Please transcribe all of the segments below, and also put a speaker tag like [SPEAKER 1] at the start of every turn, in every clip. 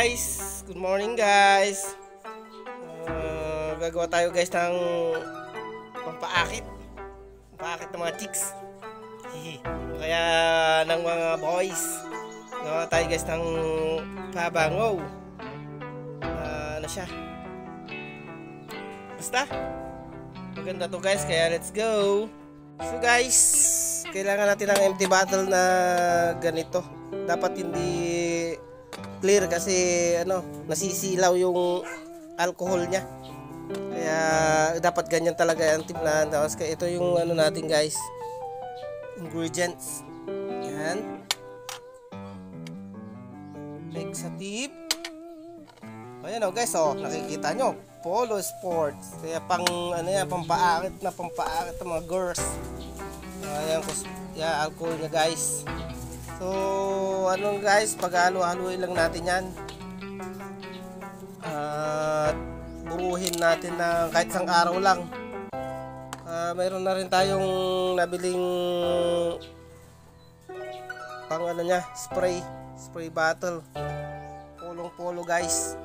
[SPEAKER 1] guys! Good morning guys! Gagawa tayo guys ng pampaakit ng mga chicks. Kaya ng mga boys. Gagawa tayo guys ng pabango. Ano siya? Basta maganda to guys, kaya let's go! So guys, kailangan natin ng empty bottle na ganito. Dapat hindi clear kasi nasisilaw yung alcohol niya. Kaya dapat ganyan talaga ang timplahan. Tapos ito yung natin guys, ingredients. Yan. Fixative. Ayan guys, nakikita nyo, Polo Sports. Kaya pampaakit ng mga girls. Ayan, alcohol niya guys. So guys, paghalo-haluin lang natin yan. At buruhin natin na kahit isang araw lang. Mayroon na rin tayong nabiling pang spray bottle. Polong-polo guys.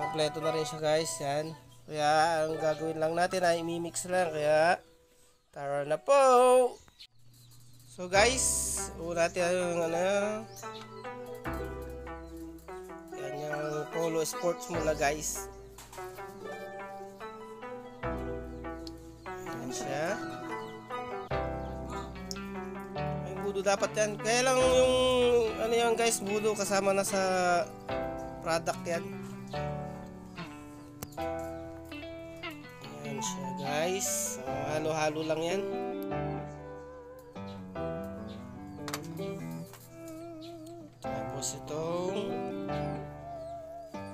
[SPEAKER 1] Kompleto na rin siya guys. Yan. Kaya ang gagawin lang natin ay imimix lang. Kaya tara na po! So guys, una natin yung yan yung Polo Sports muna guys. Yan siya. May budo dapat yan. Kaya lang yung yan guys, budo kasama na sa product yan. Yan siya guys. Halo-halo lang yan. Tapos itong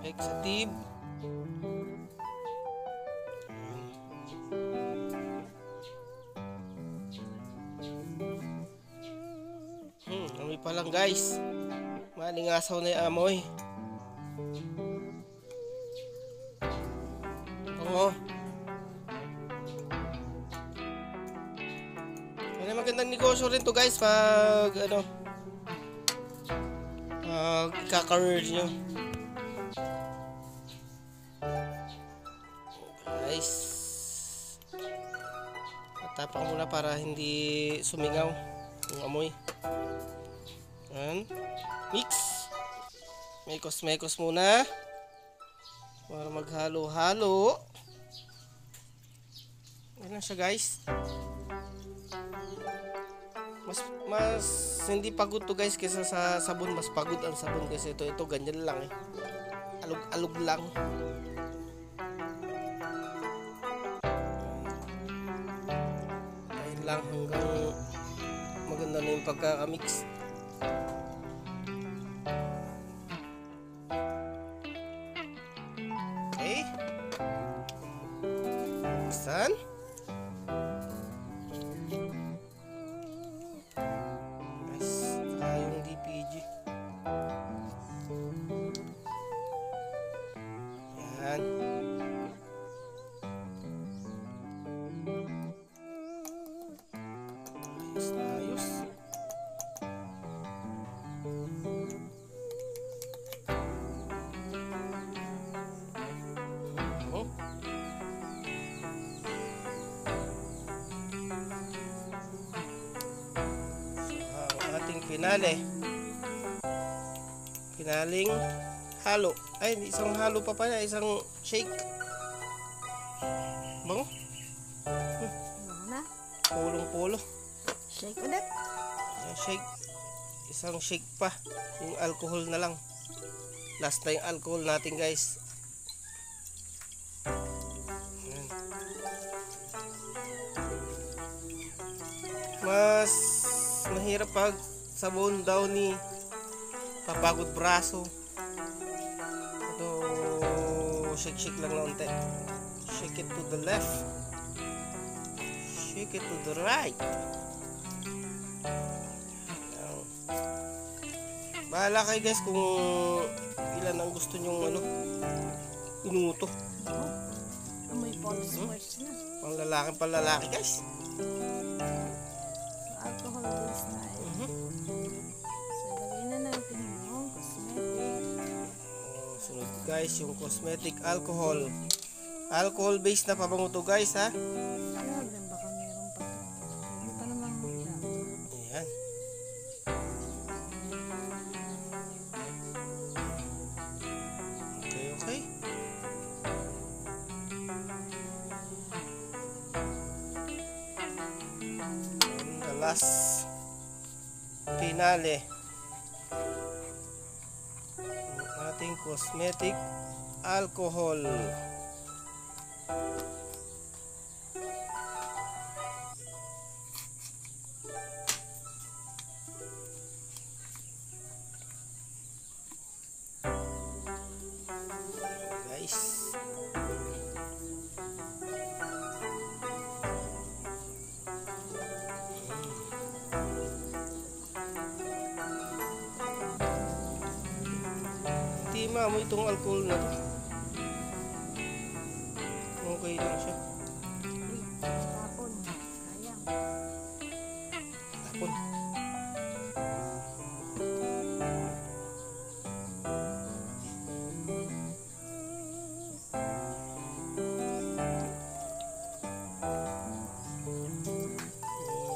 [SPEAKER 1] fixative. Amoy pa lang guys. Malingasaw na yung amoy. Yan magandang negosyo rin to guys pag kaka-career nyo guys. Tapang muna para hindi sumingaw yung amoy. Yan. Mix. Mekos muna para maghalo-halo. Yan siya guys. Mas hindi pagod to guys kaysa sa sabon. Mas pagod ang sabon kasi ito ganyan lang alog lang. Ayun lang hanggang maganda na yung pagkakamix. Okay, buksan. Yan. Ayos. Ang ating finaling halo. Ay, isang halo pa pala, isang shake. Bango. Polong-polo.
[SPEAKER 2] Shake ulit.
[SPEAKER 1] Shake. Isang shake pa. Yung alcohol na lang. Last na yung alcohol natin guys. Ayan. Mas mahirap pag sabon daw ni papagod braso. Shake lang na unti. Shake it to the left. Shake it to the right. Bahala kayo guys kung ilan ang gusto nyong inuto.
[SPEAKER 2] Amoy Polo Sports na.
[SPEAKER 1] Pang lalaki guys.
[SPEAKER 2] Alcohol based na. So, lagay na natin yung cosmetic.
[SPEAKER 1] guys, yung cosmetic alcohol. Alcohol based na pabango to guys ha.
[SPEAKER 2] Grabe, baka meron pa to. Hindi pa naman yan.
[SPEAKER 1] Ayan. Okay, okay. And the last finale. Ang ating cosmetic alcohol. Guys. Hindi maamoy itong alcohol na to. Okay lang siya.
[SPEAKER 2] Uy, tapon. Sayang.
[SPEAKER 1] Tapon.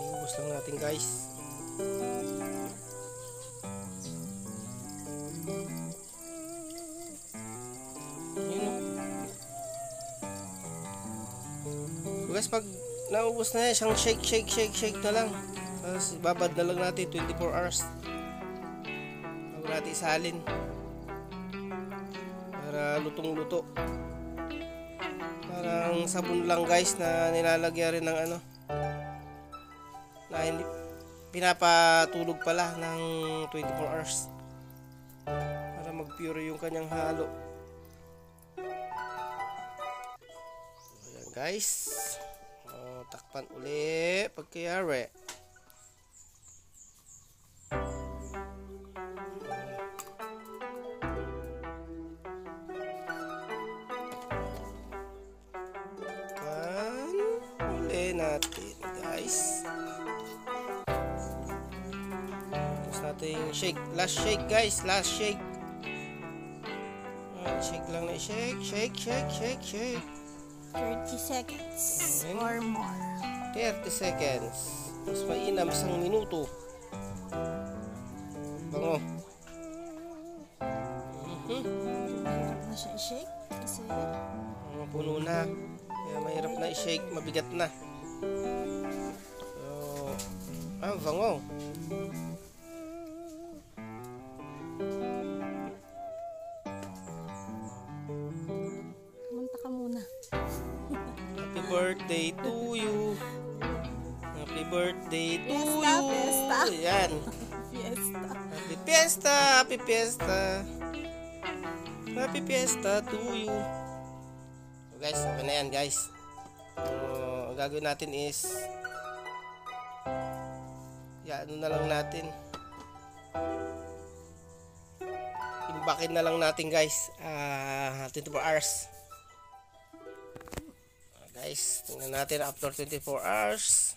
[SPEAKER 1] Iubos lang natin guys. Yun o. So guys, pag naubos na yan, siyang shake na lang. Tapos babad na lang natin 24 hours. Bago natin isalin. Para lutong-luto. Parang sabon lang guys na nilalagyan rin ng ano. Na hindi pinapatulog pala ng 24 hours. Para mag-pure yung kanyang halo. Ayan guys. Takpan uli pagkayari. Takpan uli natin guys. Tapos natin shake. Last shake guys. Last shake. Shake lang na shake.
[SPEAKER 2] 30 seconds
[SPEAKER 1] Ayan.
[SPEAKER 2] or more.
[SPEAKER 1] 30 seconds. Mas mainam 1 minuto. Bango.
[SPEAKER 2] Mahirap na siya i-shake kasi
[SPEAKER 1] Puno na. Kaya mahirap na i-shake. Mabigat na. So, bango.
[SPEAKER 2] kumanta ka muna.
[SPEAKER 1] Happy birthday to you. Happy birthday to
[SPEAKER 2] Fiesta,
[SPEAKER 1] you.
[SPEAKER 2] fiesta.
[SPEAKER 1] Ayan.
[SPEAKER 2] Fiesta.
[SPEAKER 1] Happy fiesta. Happy fiesta. Happy fiesta to you. So guys, okay na yan guys. Ang gagawin natin is ano na lang natin. Imbakin na lang natin guys. 24 hours. Guys, tingnan natin after 24 hours.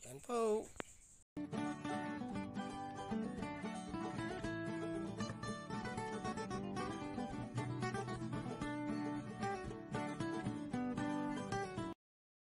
[SPEAKER 1] Yan po.